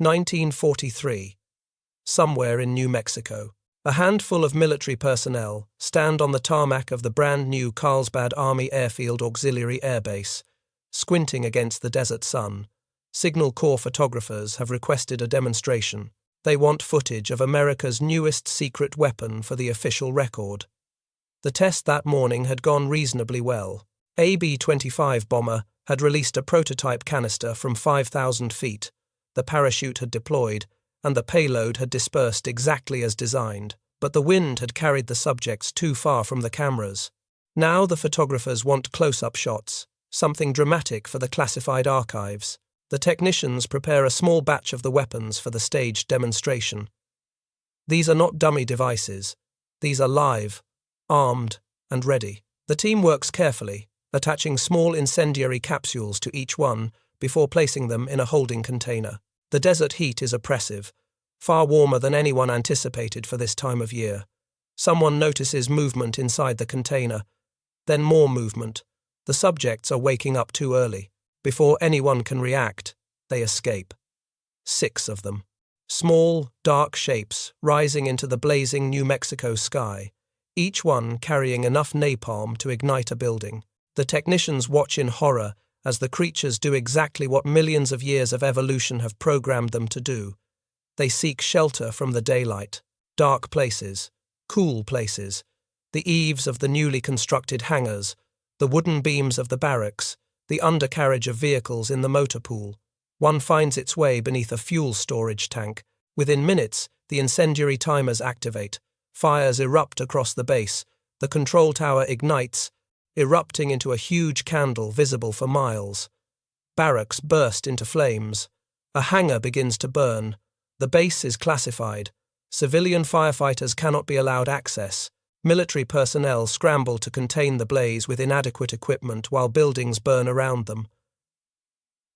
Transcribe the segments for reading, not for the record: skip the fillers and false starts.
1943. Somewhere in New Mexico, a handful of military personnel stand on the tarmac of the brand-new Carlsbad Army Airfield Auxiliary Air Base, squinting against the desert sun. Signal Corps photographers have requested a demonstration. They want footage of America's newest secret weapon for the official record. The test that morning had gone reasonably well. A B-25 bomber had released a prototype canister from 5,000 feet. The parachute had deployed, and the payload had dispersed exactly as designed, but the wind had carried the subjects too far from the cameras. Now the photographers want close-up shots, something dramatic for the classified archives. The technicians prepare a small batch of the weapons for the staged demonstration. These are not dummy devices. These are live, armed, and ready. The team works carefully, attaching small incendiary capsules to each one before placing them in a holding container. The desert heat is oppressive, far warmer than anyone anticipated for this time of year. Someone notices movement inside the container, then more movement. The subjects are waking up too early. Before anyone can react, they escape. 6 of them. Small, dark shapes rising into the blazing New Mexico sky, each one carrying enough napalm to ignite a building. The technicians watch in horror as the creatures do exactly what millions of years of evolution have programmed them to do. They seek shelter from the daylight, dark places, cool places, the eaves of the newly constructed hangars, the wooden beams of the barracks, the undercarriage of vehicles in the motor pool. One finds its way beneath a fuel storage tank. Within minutes, the incendiary timers activate. Fires erupt across the base. The control tower ignites, erupting into a huge candle visible for miles. Barracks burst into flames. A hangar begins to burn. The base is classified. Civilian firefighters cannot be allowed access. Military personnel scramble to contain the blaze with inadequate equipment while buildings burn around them.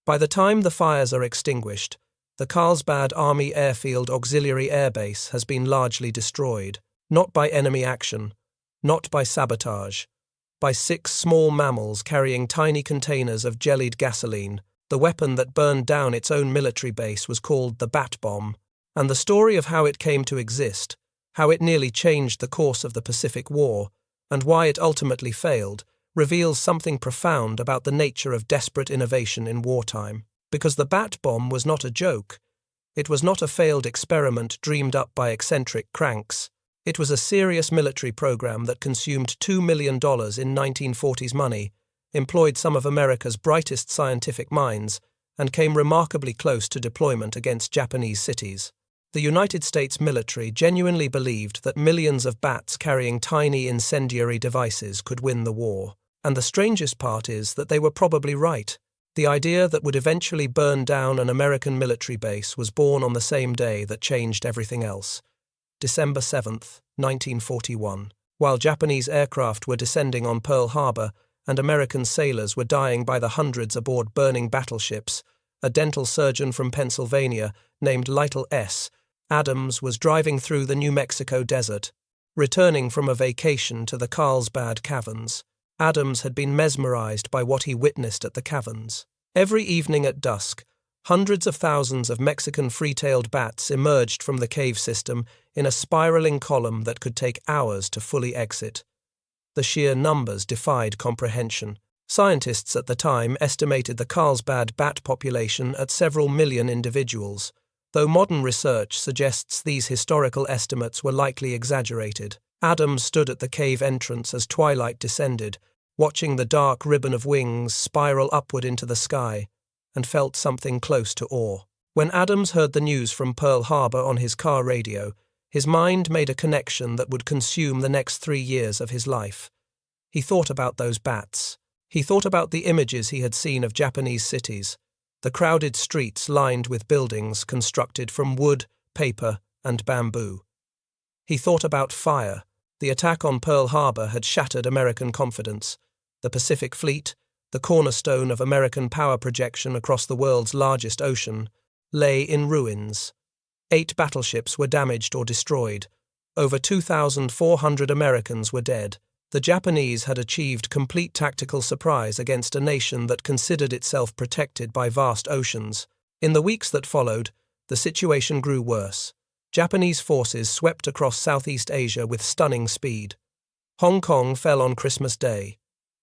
By the time the fires are extinguished, the Carlsbad Army Airfield Auxiliary Air Base has been largely destroyed, not by enemy action, not by sabotage, by 6 small mammals carrying tiny containers of jellied gasoline. The weapon that burned down its own military base was called the Bat Bomb, and the story of how it came to exist, how it nearly changed the course of the Pacific War, and why it ultimately failed, reveals something profound about the nature of desperate innovation in wartime. Because the Bat Bomb was not a joke. It was not a failed experiment dreamed up by eccentric cranks. It was a serious military program that consumed $2 million in 1940s money, employed some of America's brightest scientific minds, and came remarkably close to deployment against Japanese cities. The United States military genuinely believed that millions of bats carrying tiny incendiary devices could win the war. And the strangest part is that they were probably right. The idea that would eventually burn down an American military base was born on the same day that changed everything else. December 7th, 1941. While Japanese aircraft were descending on Pearl Harbor and American sailors were dying by the hundreds aboard burning battleships, a dental surgeon from Pennsylvania named Lytle S. Adams was driving through the New Mexico desert, returning from a vacation to the Carlsbad caverns. Adams had been mesmerized by what he witnessed at the caverns. Every evening at dusk, hundreds of thousands of Mexican free-tailed bats emerged from the cave system in a spiraling column that could take hours to fully exit. The sheer numbers defied comprehension. Scientists at the time estimated the Carlsbad bat population at several million individuals, though modern research suggests these historical estimates were likely exaggerated. Adams stood at the cave entrance as twilight descended, watching the dark ribbon of wings spiral upward into the sky, and felt something close to awe. When Adams heard the news from Pearl Harbor on his car radio, his mind made a connection that would consume the next 3 years of his life. He thought about those bats. He thought about the images he had seen of Japanese cities, the crowded streets lined with buildings constructed from wood, paper, and bamboo. He thought about fire. The attack on Pearl Harbor had shattered American confidence. The Pacific Fleet, the cornerstone of American power projection across the world's largest ocean, lay in ruins. 8 battleships were damaged or destroyed. Over 2,400 Americans were dead. The Japanese had achieved complete tactical surprise against a nation that considered itself protected by vast oceans. In the weeks that followed, the situation grew worse. Japanese forces swept across Southeast Asia with stunning speed. Hong Kong fell on Christmas Day.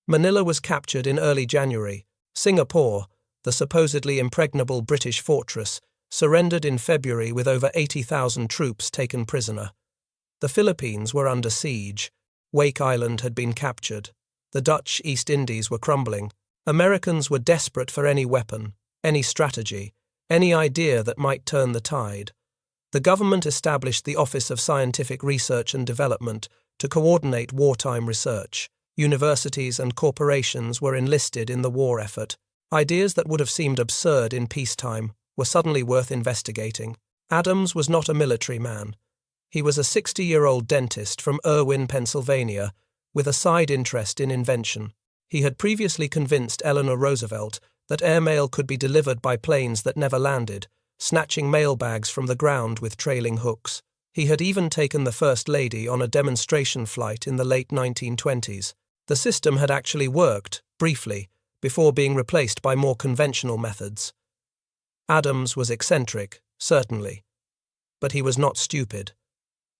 Manila was captured in early January. Singapore, the supposedly impregnable British fortress, surrendered in February with over 80,000 troops taken prisoner. The Philippines were under siege. Wake Island had been captured. The Dutch East Indies were crumbling. Americans were desperate for any weapon, any strategy, any idea that might turn the tide. The government established the Office of Scientific Research and Development to coordinate wartime research. Universities and corporations were enlisted in the war effort. Ideas that would have seemed absurd in peacetime were suddenly worth investigating. Adams was not a military man. He was a 60-year-old dentist from Irwin, Pennsylvania, with a side interest in invention. He had previously convinced Eleanor Roosevelt that airmail could be delivered by planes that never landed, snatching mailbags from the ground with trailing hooks. He had even taken the First Lady on a demonstration flight in the late 1920s. The system had actually worked, briefly, before being replaced by more conventional methods. Adams was eccentric, certainly. But he was not stupid.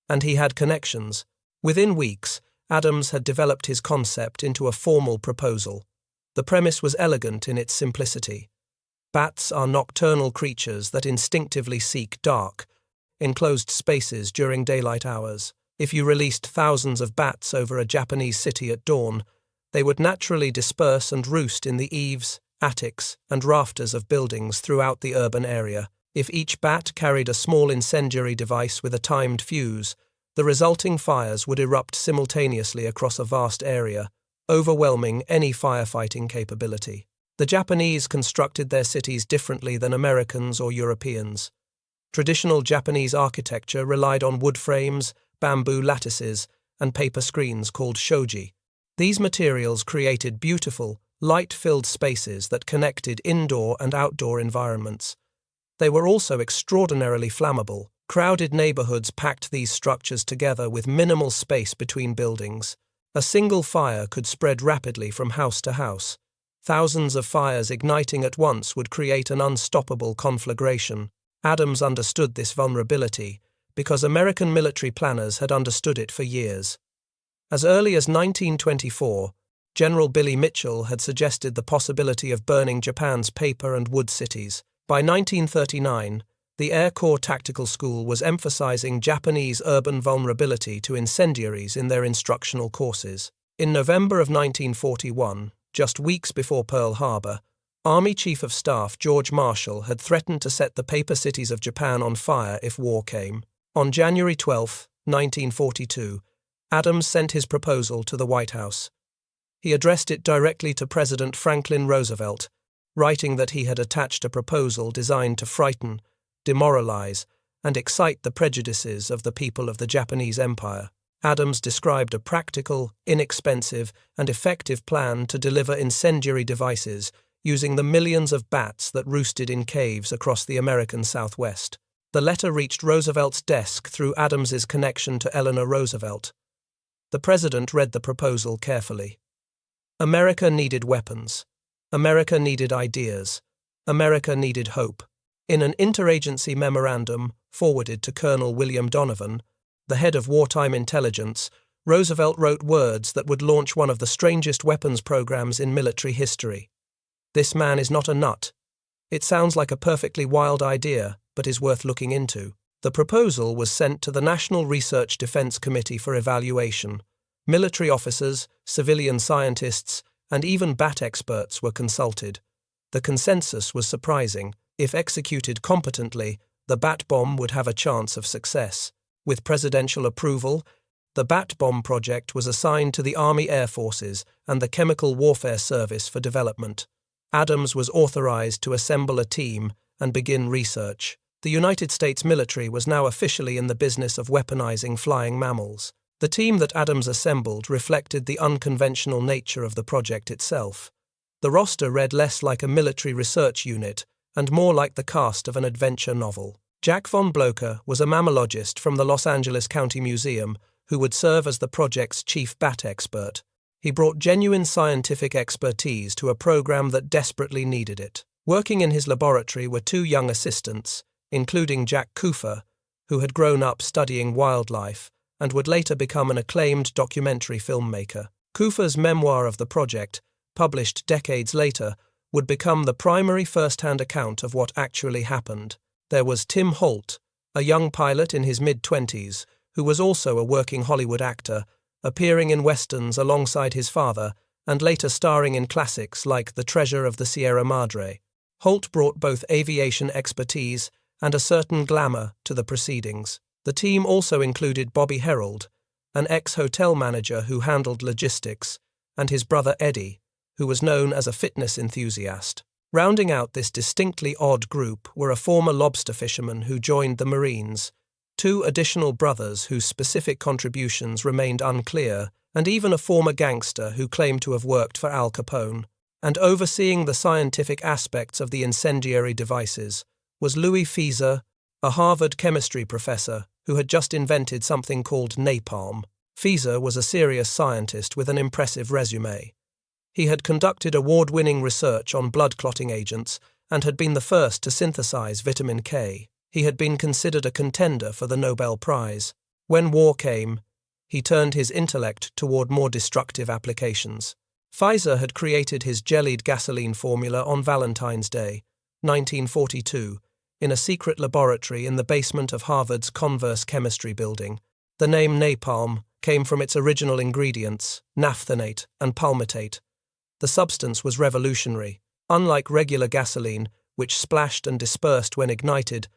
And he had connections. Within weeks, Adams had developed his concept into a formal proposal. The premise was elegant in its simplicity. Bats are nocturnal creatures that instinctively seek dark, enclosed spaces during daylight hours. If you released thousands of bats over a Japanese city at dawn, they would naturally disperse and roost in the eaves, attics, and rafters of buildings throughout the urban area. If each bat carried a small incendiary device with a timed fuse, the resulting fires would erupt simultaneously across a vast area, overwhelming any firefighting capability. The Japanese constructed their cities differently than Americans or Europeans. Traditional Japanese architecture relied on wood frames, bamboo lattices, and paper screens called shoji. These materials created beautiful, light-filled spaces that connected indoor and outdoor environments. They were also extraordinarily flammable. Crowded neighborhoods packed these structures together with minimal space between buildings. A single fire could spread rapidly from house to house. Thousands of fires igniting at once would create an unstoppable conflagration. Adams understood this vulnerability because American military planners had understood it for years. As early as 1924, General Billy Mitchell had suggested the possibility of burning Japan's paper and wood cities. By 1939, the Air Corps Tactical School was emphasizing Japanese urban vulnerability to incendiaries in their instructional courses. In November of 1941, just weeks before Pearl Harbor, Army Chief of Staff George Marshall had threatened to set the paper cities of Japan on fire if war came. On January 12, 1942, Adams sent his proposal to the White House. He addressed it directly to President Franklin Roosevelt, writing that he had attached a proposal designed to frighten, demoralize, and excite the prejudices of the people of the Japanese Empire. Adams described a practical, inexpensive, and effective plan to deliver incendiary devices using the millions of bats that roosted in caves across the American Southwest. The letter reached Roosevelt's desk through Adams's connection to Eleanor Roosevelt. The president read the proposal carefully. America needed weapons. America needed ideas. America needed hope. In an interagency memorandum forwarded to Colonel William Donovan, the head of wartime intelligence, Roosevelt wrote words that would launch one of the strangest weapons programs in military history. This man is not a nut. It sounds like a perfectly wild idea, but is worth looking into. The proposal was sent to the National Research Defense Committee for evaluation. Military officers, civilian scientists, and even bat experts were consulted. The consensus was surprising. If executed competently, the bat bomb would have a chance of success. With presidential approval, the bat bomb project was assigned to the Army Air Forces and the Chemical Warfare Service for development. Adams was authorized to assemble a team and begin research. The United States military was now officially in the business of weaponizing flying mammals. The team that Adams assembled reflected the unconventional nature of the project itself. The roster read less like a military research unit and more like the cast of an adventure novel. Jack von Blocher was a mammalogist from the Los Angeles County Museum who would serve as the project's chief bat expert. He brought genuine scientific expertise to a program that desperately needed it. Working in his laboratory were two young assistants, including Jack Kufer, who had grown up studying wildlife and would later become an acclaimed documentary filmmaker. Kufer's memoir of the project, published decades later, would become the primary first-hand account of what actually happened. There was Tim Holt, a young pilot in his mid-20s, who was also a working Hollywood actor, appearing in westerns alongside his father and later starring in classics like The Treasure of the Sierra Madre. Holt brought both aviation expertise and a certain glamour to the proceedings. The team also included Bobby Herold, an ex-hotel manager who handled logistics, and his brother Eddie, who was known as a fitness enthusiast. Rounding out this distinctly odd group were a former lobster fisherman who joined the Marines, two additional brothers whose specific contributions remained unclear, and even a former gangster who claimed to have worked for Al Capone. And overseeing the scientific aspects of the incendiary devices was Louis Fieser, a Harvard chemistry professor who had just invented something called napalm. Fieser was a serious scientist with an impressive resume. He had conducted award-winning research on blood-clotting agents and had been the first to synthesize vitamin K. He had been considered a contender for the Nobel Prize. When war came, he turned his intellect toward more destructive applications. Fieser had created his jellied gasoline formula on Valentine's Day, 1942, in a secret laboratory in the basement of Harvard's Converse Chemistry Building. The name napalm came from its original ingredients, naphthenate and palmitate. The substance was revolutionary. Unlike regular gasoline, which splashed and dispersed when ignited,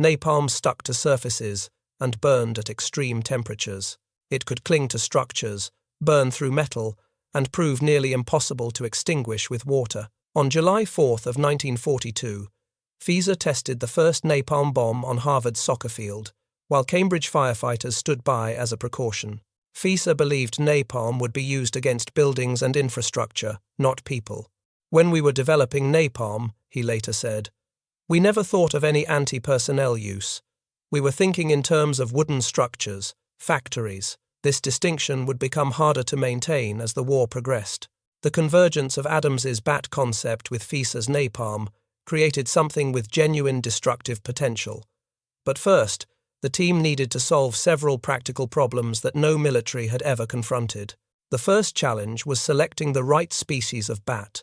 napalm stuck to surfaces and burned at extreme temperatures. It could cling to structures, burn through metal, and prove nearly impossible to extinguish with water. On July 4th of 1942, Fieser tested the first napalm bomb on Harvard's soccer field, while Cambridge firefighters stood by as a precaution. Fieser believed napalm would be used against buildings and infrastructure, not people. When we were developing napalm, he later said, we never thought of any anti-personnel use. We were thinking in terms of wooden structures, factories. This distinction would become harder to maintain as the war progressed. The convergence of Adams's bat concept with Fieser's napalm created something with genuine destructive potential. But first, the team needed to solve several practical problems that no military had ever confronted. The first challenge was selecting the right species of bat.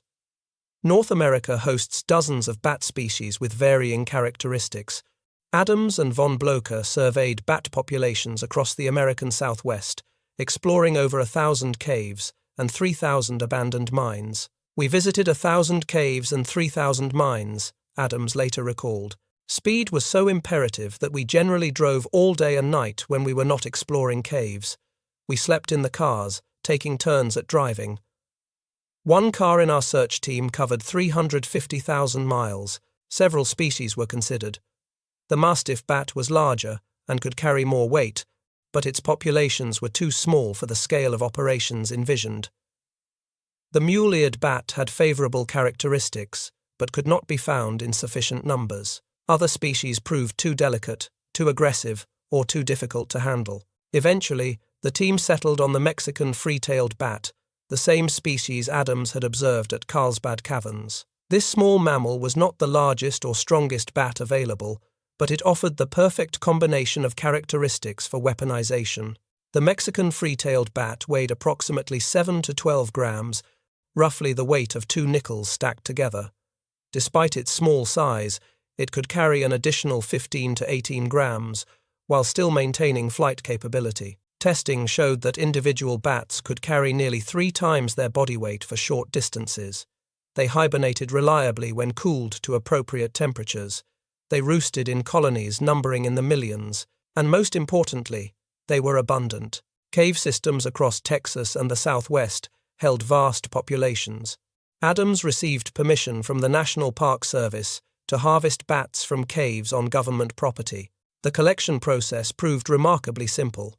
North America hosts dozens of bat species with varying characteristics. Adams and von Blocher surveyed bat populations across the American Southwest, exploring over 1,000 caves and 3,000 abandoned mines. We visited 1,000 caves and 3,000 mines, Adams later recalled. Speed was so imperative that we generally drove all day and night when we were not exploring caves. We slept in the cars, taking turns at driving. One car in our search team covered 350,000 miles. Several species were considered. The mastiff bat was larger and could carry more weight, but its populations were too small for the scale of operations envisioned. The mule-eared bat had favorable characteristics, but could not be found in sufficient numbers. Other species proved too delicate, too aggressive, or too difficult to handle. Eventually, the team settled on the Mexican free-tailed bat, the same species Adams had observed at Carlsbad caverns. This small mammal was not the largest or strongest bat available, but it offered the perfect combination of characteristics for weaponization. The Mexican free-tailed bat weighed approximately 7 to 12 grams, roughly the weight of 2 nickels stacked together. Despite its small size, it could carry an additional 15 to 18 grams, while still maintaining flight capability. Testing showed that individual bats could carry nearly 3 times their body weight for short distances. They hibernated reliably when cooled to appropriate temperatures. They roosted in colonies numbering in the millions, and most importantly, they were abundant. Cave systems across Texas and the Southwest held vast populations. Adams received permission from the National Park Service to harvest bats from caves on government property. The collection process proved remarkably simple.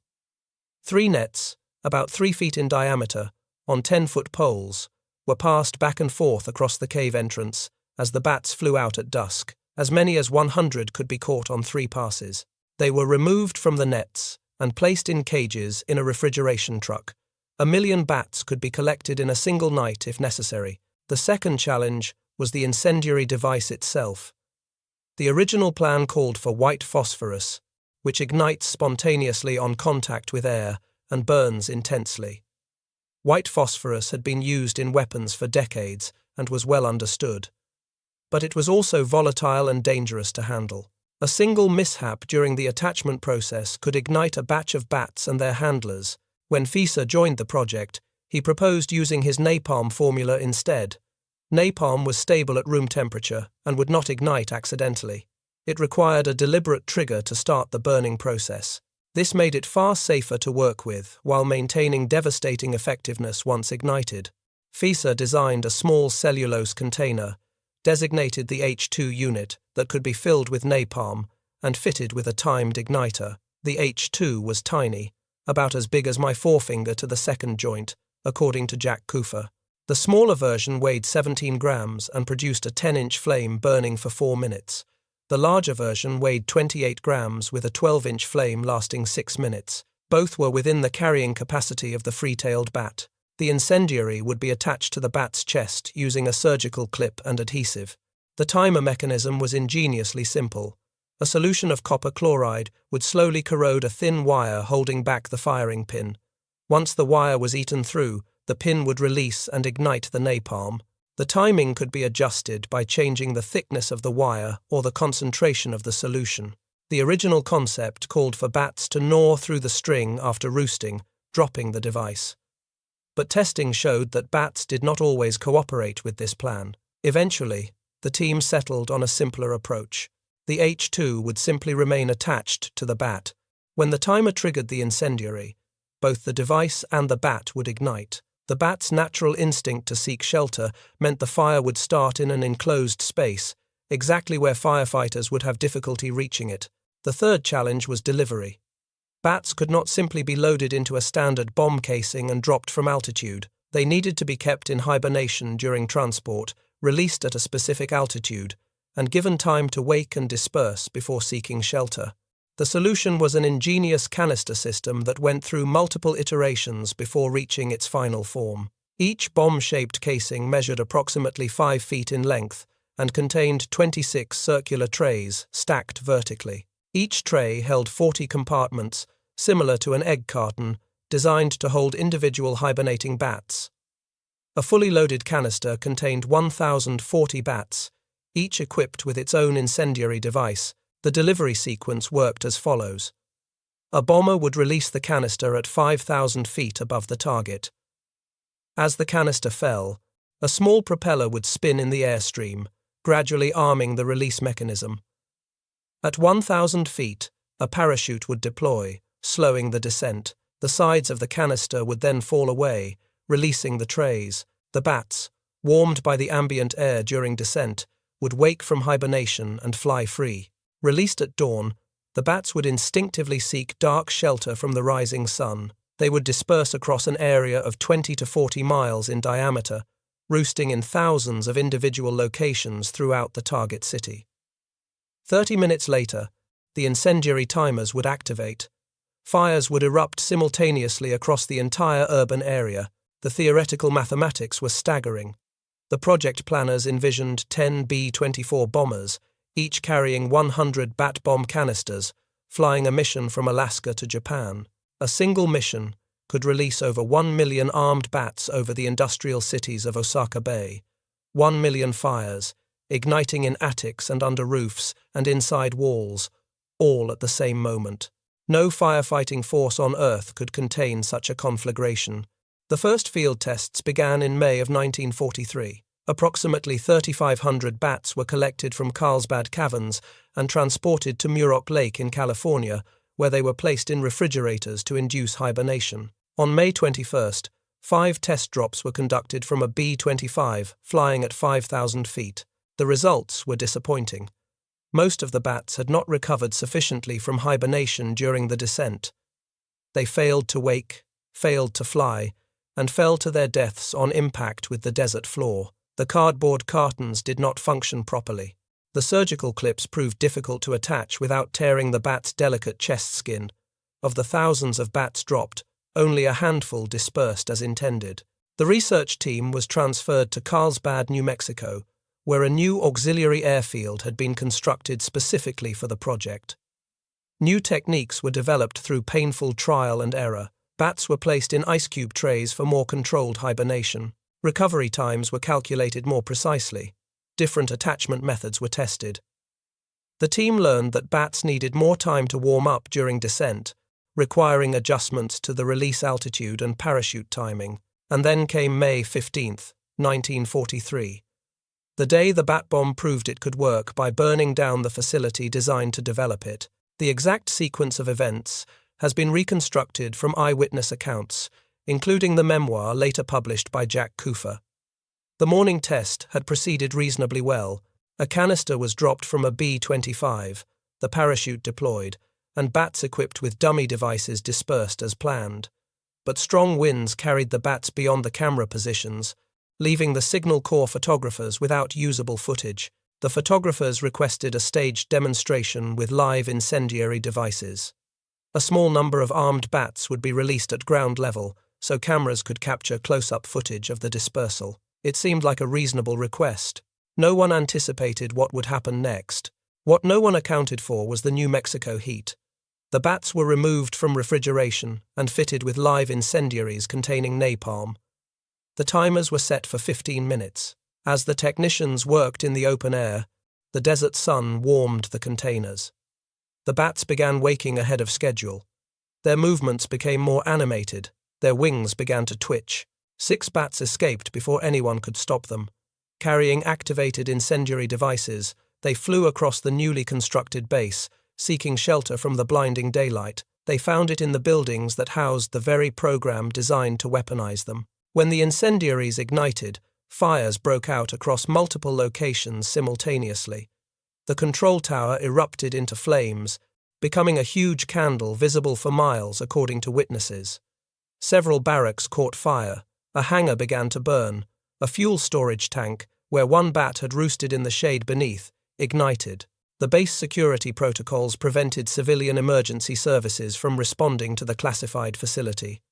3 nets, about 3 feet in diameter, on 10-foot poles, were passed back and forth across the cave entrance as the bats flew out at dusk. As many as 100 could be caught on 3 passes. They were removed from the nets and placed in cages in a refrigeration truck. 1 million bats could be collected in a single night if necessary. The second challenge was the incendiary device itself. The original plan called for white phosphorus, which ignites spontaneously on contact with air and burns intensely. White phosphorus had been used in weapons for decades and was well understood. But it was also volatile and dangerous to handle. A single mishap during the attachment process could ignite a batch of bats and their handlers. When Fieser joined the project, he proposed using his napalm formula instead. Napalm was stable at room temperature and would not ignite accidentally. It required a deliberate trigger to start the burning process. This made it far safer to work with, while maintaining devastating effectiveness once ignited. Fieser designed a small cellulose container, designated the H2 unit, that could be filled with napalm and fitted with a timed igniter. The H2 was tiny, about as big as my forefinger to the second joint, according to Jack Kufer. The smaller version weighed 17 grams and produced a 10-inch flame burning for 4 minutes. The larger version weighed 28 grams with a 12-inch flame lasting 6 minutes. Both were within the carrying capacity of the free-tailed bat. The incendiary would be attached to the bat's chest using a surgical clip and adhesive. The timer mechanism was ingeniously simple. A solution of copper chloride would slowly corrode a thin wire holding back the firing pin. Once the wire was eaten through, the pin would release and ignite the napalm. The timing could be adjusted by changing the thickness of the wire or the concentration of the solution. The original concept called for bats to gnaw through the string after roosting, dropping the device. But testing showed that bats did not always cooperate with this plan. Eventually, the team settled on a simpler approach. The H2 would simply remain attached to the bat. When the timer triggered the incendiary, both the device and the bat would ignite. The bat's natural instinct to seek shelter meant the fire would start in an enclosed space, exactly where firefighters would have difficulty reaching it. The third challenge was delivery. Bats could not simply be loaded into a standard bomb casing and dropped from altitude. They needed to be kept in hibernation during transport, released at a specific altitude, and given time to wake and disperse before seeking shelter. The solution was an ingenious canister system that went through multiple iterations before reaching its final form. Each bomb-shaped casing measured approximately 5 feet in length and contained 26 circular trays stacked vertically. Each tray held 40 compartments, similar to an egg carton, designed to hold individual hibernating bats. A fully loaded canister contained 1,040 bats, each equipped with its own incendiary device. The delivery sequence worked as follows. A bomber would release the canister at 5,000 feet above the target. As the canister fell, a small propeller would spin in the airstream, gradually arming the release mechanism. At 1,000 feet, a parachute would deploy, slowing the descent. The sides of the canister would then fall away, releasing the trays. The bats, warmed by the ambient air during descent, would wake from hibernation and fly free. Released at dawn, the bats would instinctively seek dark shelter from the rising sun. They would disperse across an area of 20 to 40 miles in diameter, roosting in thousands of individual locations throughout the target city. 30 minutes later, the incendiary timers would activate. Fires would erupt simultaneously across the entire urban area. The theoretical mathematics were staggering. The project planners envisioned 10 B-24 bombers, each carrying 100 bat bomb canisters, flying a mission from Alaska to Japan. A single mission could release over 1 million armed bats over the industrial cities of Osaka Bay. 1 million fires, igniting in attics and under roofs and inside walls, all at the same moment. No firefighting force on Earth could contain such a conflagration. The first field tests began in May of 1943. Approximately 3,500 bats were collected from Carlsbad caverns and transported to Muroc Lake in California, where they were placed in refrigerators to induce hibernation. On May 21st, 5 test drops were conducted from a B-25 flying at 5,000 feet. The results were disappointing. Most of the bats had not recovered sufficiently from hibernation during the descent. They failed to wake, failed to fly, and fell to their deaths on impact with the desert floor. The cardboard cartons did not function properly. The surgical clips proved difficult to attach without tearing the bat's delicate chest skin. Of the thousands of bats dropped, only a handful dispersed as intended. The research team was transferred to Carlsbad, New Mexico, where a new auxiliary airfield had been constructed specifically for the project. New techniques were developed through painful trial and error. Bats were placed in ice cube trays for more controlled hibernation. Recovery times were calculated more precisely. Different attachment methods were tested. The team learned that bats needed more time to warm up during descent, requiring adjustments to the release altitude and parachute timing. And then came May 15, 1943. The day the bat bomb proved it could work by burning down the facility designed to develop it. The exact sequence of events has been reconstructed from eyewitness accounts, including the memoir later published by Jack Kufer. The morning test had proceeded reasonably well. A canister was dropped from a B-25, the parachute deployed, and bats equipped with dummy devices dispersed as planned. But strong winds carried the bats beyond the camera positions, leaving the Signal Corps photographers without usable footage. The photographers requested a staged demonstration with live incendiary devices. A small number of armed bats would be released at ground level, so cameras could capture close-up footage of the dispersal. It seemed like a reasonable request. No one anticipated what would happen next. What no one accounted for was the New Mexico heat. The bats were removed from refrigeration and fitted with live incendiaries containing napalm. The timers were set for 15 minutes. As the technicians worked in the open air, the desert sun warmed the containers. The bats began waking ahead of schedule. Their movements became more animated. Their wings began to twitch. 6 bats escaped before anyone could stop them. Carrying activated incendiary devices, they flew across the newly constructed base, seeking shelter from the blinding daylight. They found it in the buildings that housed the very program designed to weaponize them. When the incendiaries ignited, fires broke out across multiple locations simultaneously. The control tower erupted into flames, becoming a huge candle visible for miles according to witnesses. Several barracks caught fire. A hangar began to burn. A fuel storage tank, where one bat had roosted in the shade beneath, ignited. The base security protocols prevented civilian emergency services from responding to the classified facility.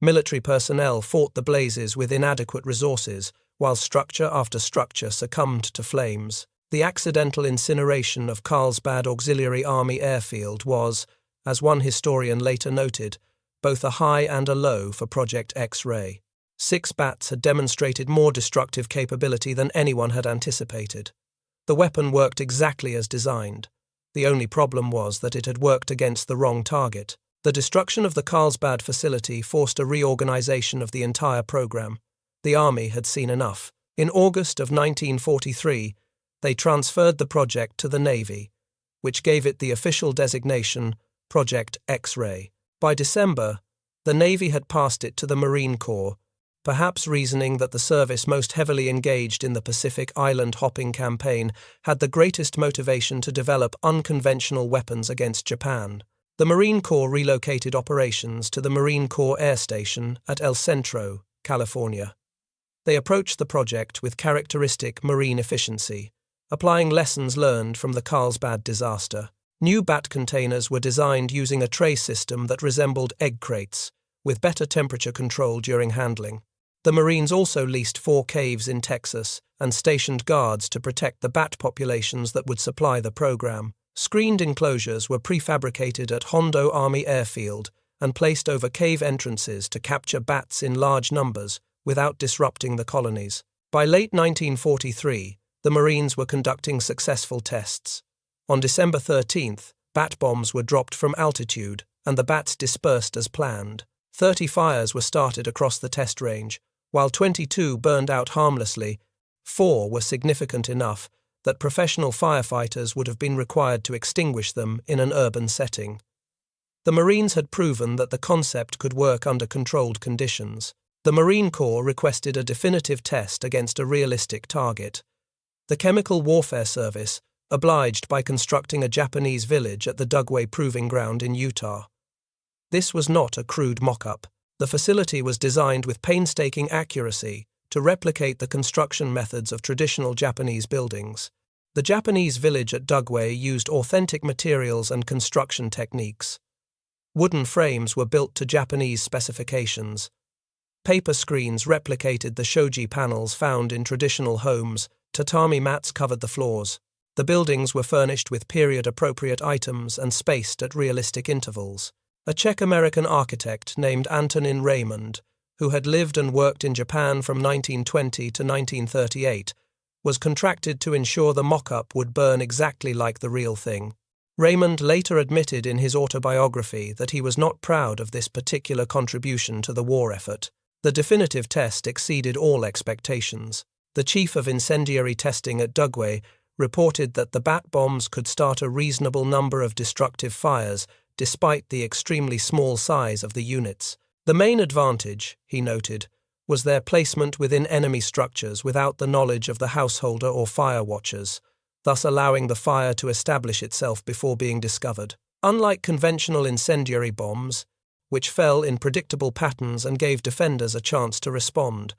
Military personnel fought the blazes with inadequate resources, while structure after structure succumbed to flames. The accidental incineration of Carlsbad Auxiliary Army Airfield was, as one historian later noted, both a high and a low for Project X-Ray. 6 bats had demonstrated more destructive capability than anyone had anticipated. The weapon worked exactly as designed. The only problem was that it had worked against the wrong target. The destruction of the Carlsbad facility forced a reorganization of the entire program. The Army had seen enough. In August of 1943, they transferred the project to the Navy, which gave it the official designation Project X-Ray. By December, the Navy had passed it to the Marine Corps, perhaps reasoning that the service most heavily engaged in the Pacific Island hopping campaign had the greatest motivation to develop unconventional weapons against Japan. The Marine Corps relocated operations to the Marine Corps Air Station at El Centro, California. They approached the project with characteristic Marine efficiency, applying lessons learned from the Carlsbad disaster. New bat containers were designed using a tray system that resembled egg crates, with better temperature control during handling. The Marines also leased 4 caves in Texas and stationed guards to protect the bat populations that would supply the program. Screened enclosures were prefabricated at Hondo Army Airfield and placed over cave entrances to capture bats in large numbers without disrupting the colonies. By late 1943, the Marines were conducting successful tests. On December 13th, bat bombs were dropped from altitude and the bats dispersed as planned. 30 fires were started across the test range. While 22 burned out harmlessly, 4 were significant enough that professional firefighters would have been required to extinguish them in an urban setting. The Marines had proven that the concept could work under controlled conditions. The Marine Corps requested a definitive test against a realistic target. The Chemical Warfare Service obliged by constructing a Japanese village at the Dugway Proving Ground in Utah. This was not a crude mock-up. The facility was designed with painstaking accuracy to replicate the construction methods of traditional Japanese buildings. The Japanese village at Dugway used authentic materials and construction techniques. Wooden frames were built to Japanese specifications. Paper screens replicated the shoji panels found in traditional homes, Tatami mats covered the floors. The buildings were furnished with period-appropriate items and spaced at realistic intervals. A Czech-American architect named Antonin Raymond, who had lived and worked in Japan from 1920 to 1938, was contracted to ensure the mock-up would burn exactly like the real thing. Raymond later admitted in his autobiography that he was not proud of this particular contribution to the war effort. The definitive test exceeded all expectations. The chief of incendiary testing at WWII reported that the bat bombs could start a reasonable number of destructive fires despite the extremely small size of the units. The main advantage, he noted, was their placement within enemy structures without the knowledge of the householder or fire watchers, thus allowing the fire to establish itself before being discovered. Unlike conventional incendiary bombs, which fell in predictable patterns and gave defenders a chance to respond,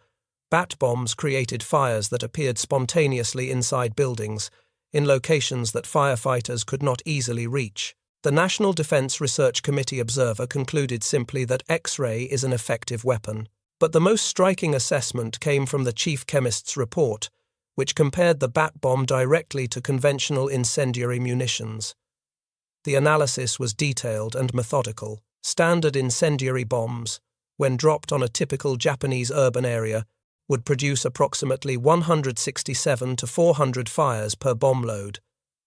bat bombs created fires that appeared spontaneously inside buildings, in locations that firefighters could not easily reach. The National Defense Research Committee observer concluded simply that X-ray is an effective weapon. But the most striking assessment came from the chief chemist's report, which compared the bat bomb directly to conventional incendiary munitions. The analysis was detailed and methodical. Standard incendiary bombs, when dropped on a typical Japanese urban area, would produce approximately 167 to 400 fires per bomb load.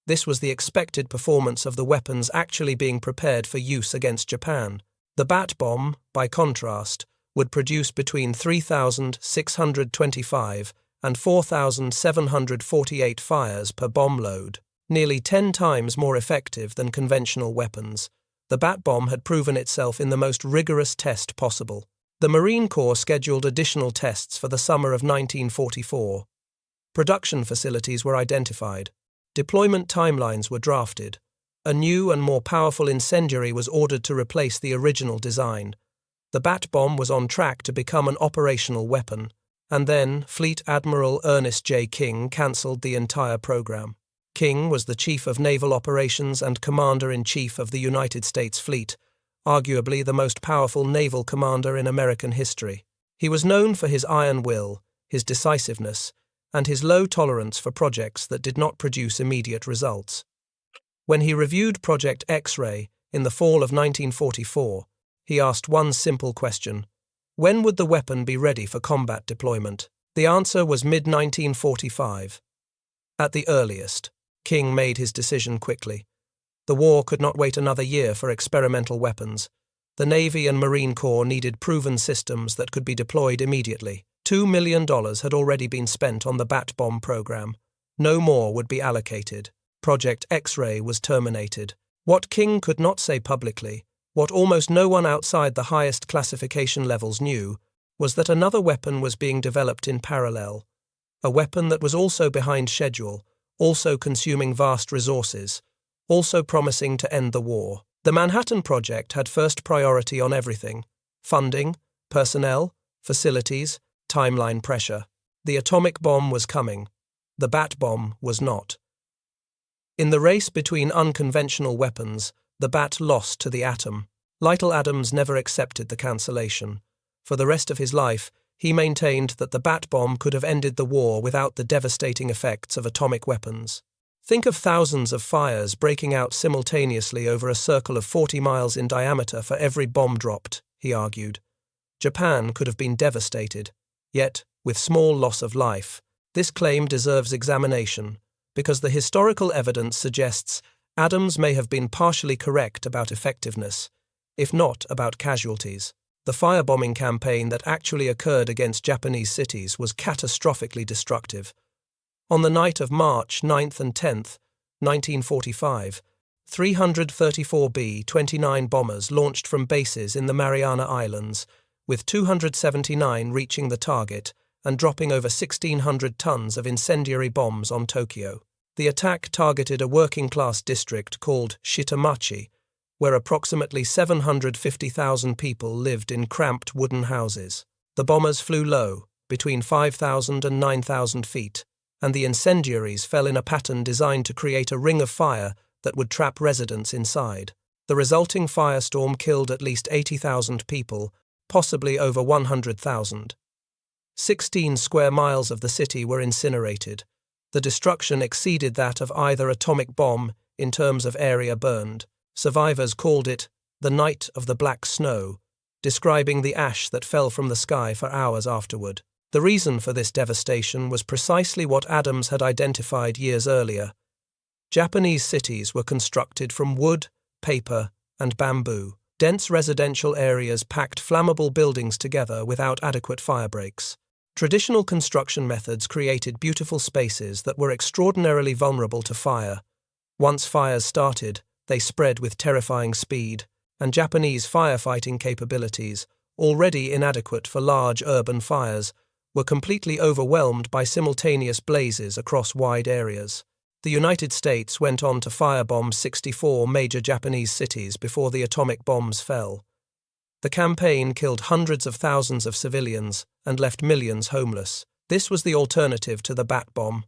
This was the expected performance of the weapons actually being prepared for use against Japan. The bat bomb, by contrast, would produce between 3,625 and 4,748 fires per bomb load, nearly 10 times more effective than conventional weapons. The bat bomb had proven itself in the most rigorous test possible. The Marine Corps scheduled additional tests for the summer of 1944. Production facilities were identified. Deployment timelines were drafted. A new and more powerful incendiary was ordered to replace the original design. The bat bomb was on track to become an operational weapon, and then Fleet Admiral Ernest J. King cancelled the entire program. King was the Chief of Naval Operations and Commander-in-Chief of the United States Fleet, arguably the most powerful naval commander in American history. He was known for his iron will, his decisiveness, and his low tolerance for projects that did not produce immediate results. When he reviewed Project X-ray in the fall of 1944, he asked one simple question: when would the weapon be ready for combat deployment? The answer was mid-1945. At the earliest. King made his decision quickly. The war could not wait another year for experimental weapons. The Navy and Marine Corps needed proven systems that could be deployed immediately. $2 million had already been spent on the bat bomb program. No more would be allocated. Project X-ray was terminated. What King could not say publicly, what almost no one outside the highest classification levels knew, was that another weapon was being developed in parallel. A weapon that was also behind schedule, also consuming vast resources, also promising to end the war. The Manhattan Project had first priority on everything: funding, personnel, facilities, timeline pressure. The atomic bomb was coming. The bat bomb was not. In the race between unconventional weapons, the bat lost to the atom. Lytle Adams never accepted the cancellation. For the rest of his life, he maintained that the bat bomb could have ended the war without the devastating effects of atomic weapons. Think of thousands of fires breaking out simultaneously over a circle of 40 miles in diameter for every bomb dropped, he argued. Japan could have been devastated, yet, with small loss of life. This claim deserves examination, because the historical evidence suggests Adams may have been partially correct about effectiveness, if not about casualties. The firebombing campaign that actually occurred against Japanese cities was catastrophically destructive. On the night of March 9th and 10th, 1945, 334 B-29 bombers launched from bases in the Mariana Islands, with 279 reaching the target and dropping over 1,600 tons of incendiary bombs on Tokyo. The attack targeted a working-class district called Shitamachi, where approximately 750,000 people lived in cramped wooden houses. The bombers flew low, between 5,000 and 9,000 feet, and the incendiaries fell in a pattern designed to create a ring of fire that would trap residents inside. The resulting firestorm killed at least 80,000 people, possibly over 100,000. 16 square miles of the city were incinerated. The destruction exceeded that of either atomic bomb in terms of area burned. Survivors called it the Night of the Black Snow, describing the ash that fell from the sky for hours afterward. The reason for this devastation was precisely what Adams had identified years earlier. Japanese cities were constructed from wood, paper, and bamboo. Dense residential areas packed flammable buildings together without adequate fire breaks. Traditional construction methods created beautiful spaces that were extraordinarily vulnerable to fire. Once fires started, they spread with terrifying speed, and Japanese firefighting capabilities, already inadequate for large urban fires, were completely overwhelmed by simultaneous blazes across wide areas. The United States went on to firebomb 64 major Japanese cities before the atomic bombs fell. The campaign killed hundreds of thousands of civilians and left millions homeless. This was the alternative to the bat bomb.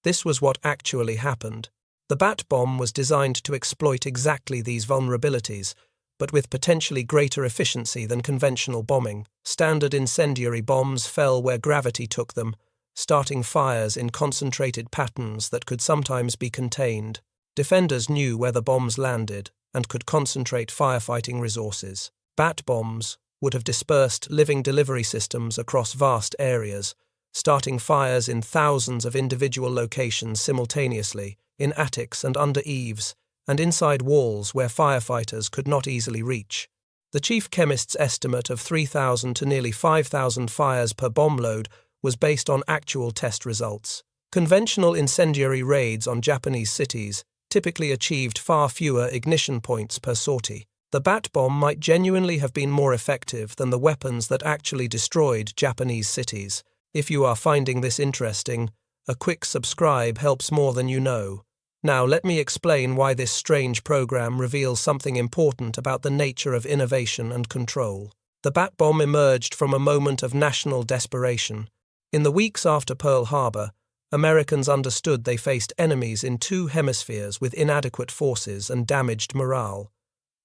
This was what actually happened. The bat bomb was designed to exploit exactly these vulnerabilities, but with potentially greater efficiency than conventional bombing. Standard incendiary bombs fell where gravity took them, starting fires in concentrated patterns that could sometimes be contained. Defenders knew where the bombs landed and could concentrate firefighting resources. Bat bombs would have dispersed living delivery systems across vast areas, starting fires in thousands of individual locations simultaneously, in attics and under eaves, and inside walls where firefighters could not easily reach. The chief chemist's estimate of 3,000 to nearly 5,000 fires per bomb load was based on actual test results. Conventional incendiary raids on Japanese cities typically achieved far fewer ignition points per sortie. The bat bomb might genuinely have been more effective than the weapons that actually destroyed Japanese cities. If you are finding this interesting, a quick subscribe helps more than you know. Now let me explain why this strange program reveals something important about the nature of innovation and control. The bat bomb emerged from a moment of national desperation. In the weeks after Pearl Harbor, Americans understood they faced enemies in two hemispheres with inadequate forces and damaged morale.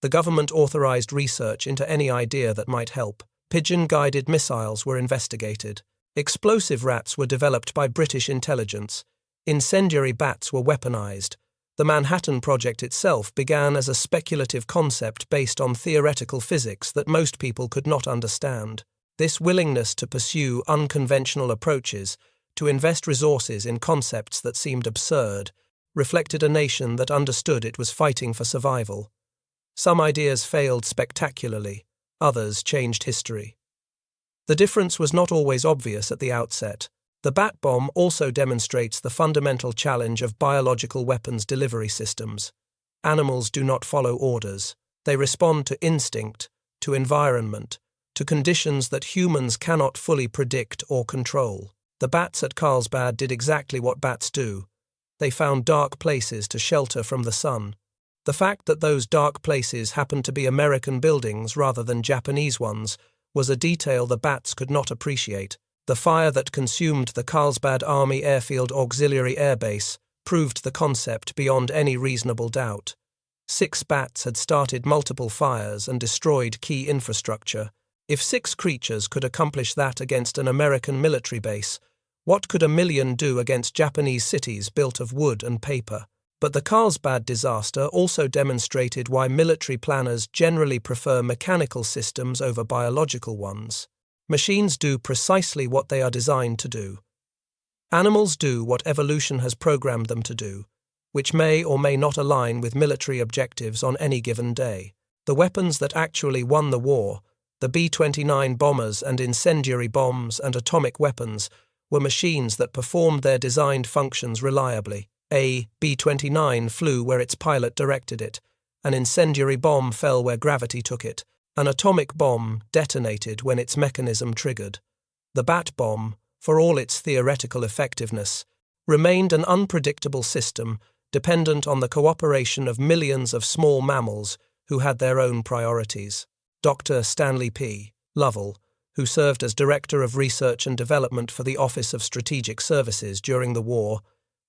The government authorized research into any idea that might help. Pigeon-guided missiles were investigated. Explosive rats were developed by British intelligence. Incendiary bats were weaponized. The Manhattan Project itself began as a speculative concept based on theoretical physics that most people could not understand. This willingness to pursue unconventional approaches, to invest resources in concepts that seemed absurd, reflected a nation that understood it was fighting for survival. Some ideas failed spectacularly, others changed history. The difference was not always obvious at the outset. The bat bomb also demonstrates the fundamental challenge of biological weapons delivery systems. Animals do not follow orders. They respond to instinct, to environment, to conditions that humans cannot fully predict or control. The bats at Carlsbad did exactly what bats do. They found dark places to shelter from the sun. The fact that those dark places happened to be American buildings rather than Japanese ones was a detail the bats could not appreciate. The fire that consumed the Carlsbad Army Airfield Auxiliary Air Base proved the concept beyond any reasonable doubt. 6 bats had started multiple fires and destroyed key infrastructure. If 6 creatures could accomplish that against an American military base, what could 1,000,000 do against Japanese cities built of wood and paper? But the Carlsbad disaster also demonstrated why military planners generally prefer mechanical systems over biological ones. Machines do precisely what they are designed to do. Animals do what evolution has programmed them to do, which may or may not align with military objectives on any given day. The weapons that actually won the war, the B-29 bombers and incendiary bombs and atomic weapons, were machines that performed their designed functions reliably. A B-29 flew where its pilot directed it. An incendiary bomb fell where gravity took it. An atomic bomb detonated when its mechanism triggered. The bat bomb, for all its theoretical effectiveness, remained an unpredictable system dependent on the cooperation of millions of small mammals who had their own priorities. Dr. Stanley P. Lovell, who served as Director of Research and Development for the Office of Strategic Services during the war,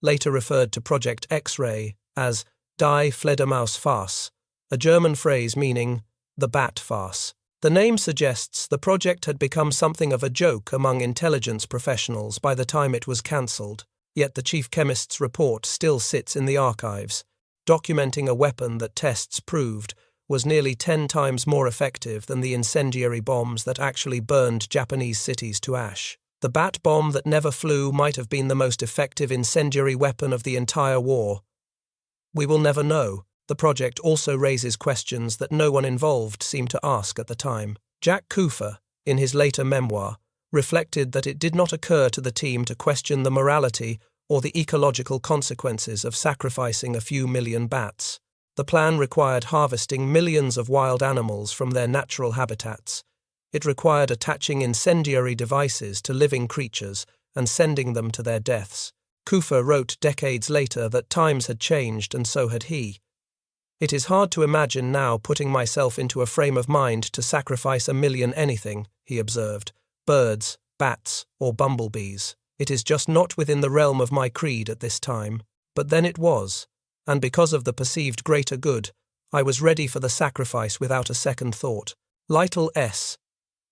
later referred to Project X-ray as Die Fledermaus-Farce, a German phrase meaning the bat farce. The name suggests the project had become something of a joke among intelligence professionals by the time it was cancelled. Yet the chief chemist's report still sits in the archives, documenting a weapon that tests proved was nearly 10 times more effective than the incendiary bombs that actually burned Japanese cities to ash. The bat bomb that never flew might have been the most effective incendiary weapon of the entire war. We will never know. The project also raises questions that no one involved seemed to ask at the time. Jack Kufer, in his later memoir, reflected that it did not occur to the team to question the morality or the ecological consequences of sacrificing a few million bats. The plan required harvesting millions of wild animals from their natural habitats. It required attaching incendiary devices to living creatures and sending them to their deaths. Kufer wrote decades later that times had changed and so had he. It is hard to imagine now putting myself into a frame of mind to sacrifice a million anything, he observed, birds, bats, or bumblebees. It is just not within the realm of my creed at this time. But then it was, and because of the perceived greater good, I was ready for the sacrifice without a second thought. Lytle S.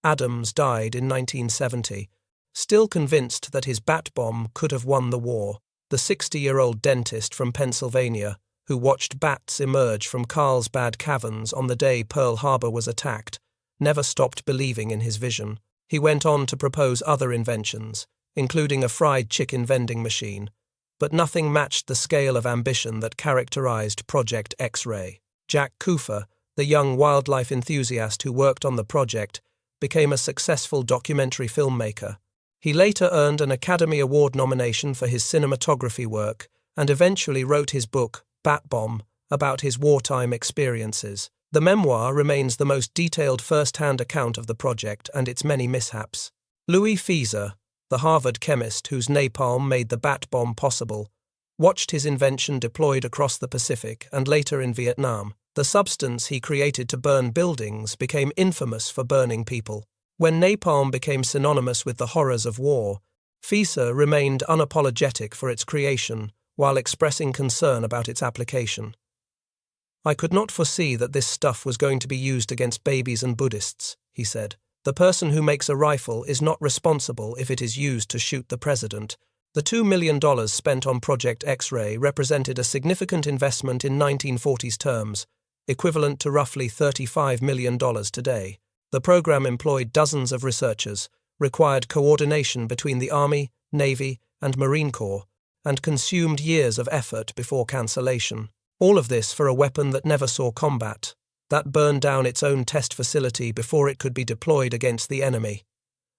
Adams died in 1970, still convinced that his bat bomb could have won the war. The 60-year-old dentist from Pennsylvania, who watched bats emerge from Carlsbad caverns on the day Pearl Harbor was attacked, never stopped believing in his vision. He went on to propose other inventions, including a fried chicken vending machine, but nothing matched the scale of ambition that characterized Project X-Ray. Jack Kufer, the young wildlife enthusiast who worked on the project, became a successful documentary filmmaker. He later earned an Academy Award nomination for his cinematography work and eventually wrote his book, Bat Bomb, about his wartime experiences. The memoir remains the most detailed first-hand account of the project and its many mishaps. Louis Fieser, the Harvard chemist whose napalm made the bat bomb possible, watched his invention deployed across the Pacific and later in Vietnam. The substance he created to burn buildings became infamous for burning people. When napalm became synonymous with the horrors of war, Fieser remained unapologetic for its creation while expressing concern about its application. "I could not foresee that this stuff was going to be used against babies and Buddhists," he said. "The person who makes a rifle is not responsible if it is used to shoot the president." The $2 million spent on Project X-Ray represented a significant investment in 1940s terms, equivalent to roughly $35 million today. The program employed dozens of researchers, required coordination between the Army, Navy, and Marine Corps, and consumed years of effort before cancellation. All of this for a weapon that never saw combat, that burned down its own test facility before it could be deployed against the enemy.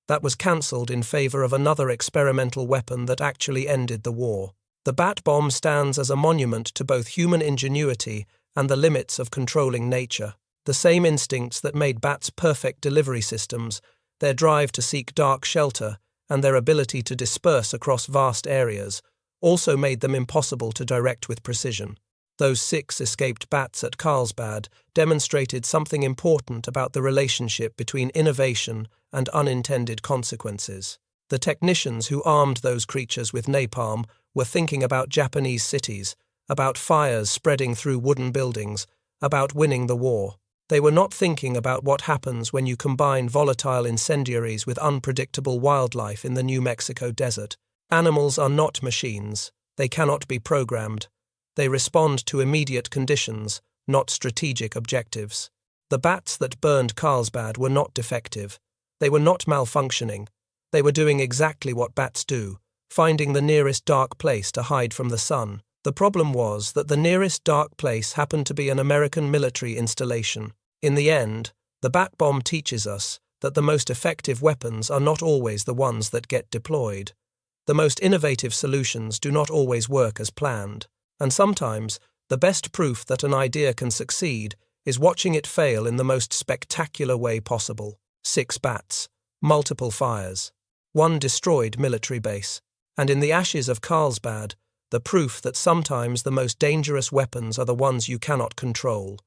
That was cancelled in favor of another experimental weapon that actually ended the war. The bat bomb stands as a monument to both human ingenuity and the limits of controlling nature. The same instincts that made bats perfect delivery systems, their drive to seek dark shelter, and their ability to disperse across vast areas, also made them impossible to direct with precision. Those 6 escaped bats at Carlsbad demonstrated something important about the relationship between innovation and unintended consequences. The technicians who armed those creatures with napalm were thinking about Japanese cities, about fires spreading through wooden buildings, about winning the war. They were not thinking about what happens when you combine volatile incendiaries with unpredictable wildlife in the New Mexico desert. Animals are not machines. They cannot be programmed. They respond to immediate conditions, not strategic objectives. The bats that burned Carlsbad were not defective. They were not malfunctioning. They were doing exactly what bats do, finding the nearest dark place to hide from the sun. The problem was that the nearest dark place happened to be an American military installation. In the end, the bat bomb teaches us that the most effective weapons are not always the ones that get deployed. The most innovative solutions do not always work as planned. And sometimes, the best proof that an idea can succeed is watching it fail in the most spectacular way possible. 6 bats, multiple fires, 1 destroyed military base, and in the ashes of Carlsbad, the proof that sometimes the most dangerous weapons are the ones you cannot control.